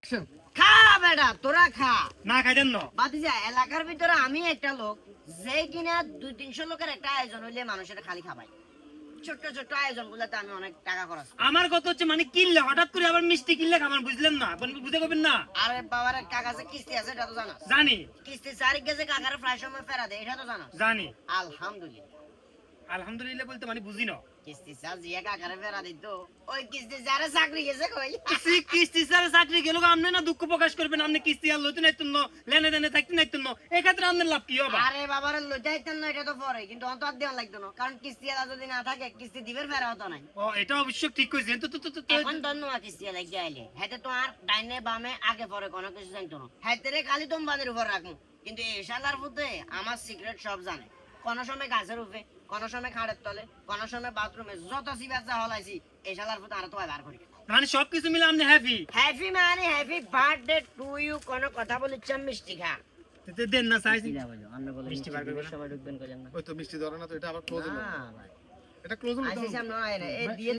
খা বেটা তোরা খা না খাইতেন না বাতিজা এলাকার ভিতরে আমি একটা লোক যে কিনা 200-300 লোকের একটা আয়োজন হইলে মানুষের খালি খাবাই ছোট ছোট আয়োজন গুলাতে আমি অনেক টাকা খরচ করি। আমার কথা হচ্ছে মানে কিনলে হঠাৎ করে আবার মিষ্টি কিনলে আমার বুঝলেন না আপনি বুঝতে পারবেন না আরে বাবার কাগজে কিস্তি আছে এটা তো জানা জানি কিস্তি তারিখ গেছে কাকারে প্রায় সময় ফেরা দেয় এটা তো জানা জানি আলহামদুলিল্লাহ আলহামদুলিল্লাহ বলতে মানে বুঝি না কিস্তি চার জিয়া কাকারে ফেরা দিত ওই কিস্তি যারা চাকরি গেছে কই কিস্তি স্যার চাকরি গেল আপনি না দুঃখ প্রকাশ করবেন আপনি কিস্তি আর লইতে নাইতেন না লেনে দেনে থাকতে নাইতেন না এই ক্ষেত্রে আপনার লাভ কি হবে আরে বাবারে লইতাইতেন না এটা তো পরে কিন্তু অন্তর দেওয়া লাগতো না কারণ কিস্তি আলা যদি না থাকে কিস্তি দিবের ফেরা হতো নাই ও এটা অবশ্য ঠিক কইছেন তো এখন ধন্যবাদ কিস্তি লাগ যাইলে হেতে তো আর ডাইনে বামে আগে পরে কোনো কিছু জানতো না হেতে খালি তোমাদের উপর রাখুন কিন্তু এই শালার মধ্যে আমার সিক্রেট সব জানে কোন সময় গাছের উপরে কোন সময় খাড়ের তলে কোন সময় বাথরুমে যত সিবাচা হলাইছি এই শালার মধ্যে আর তো বার করি মানে সবকিছু মিলে আপনি হ্যাপি হ্যাপি মানে হ্যাপি বার্থডে টু ইউ কোন কথা বলিচ্ছেন মিষ্টি খা দেন না চাইছি আমরা বলে মিষ্টি বার করবেন না? সবাই ঢুকবেন কইলেন না ওই তো মিষ্টি ধরে না তো এটা আবার ক্লোজ হলো না ভাই এটা ক্লোজ হলো আইসি সামনে আয় না এই দিয়ে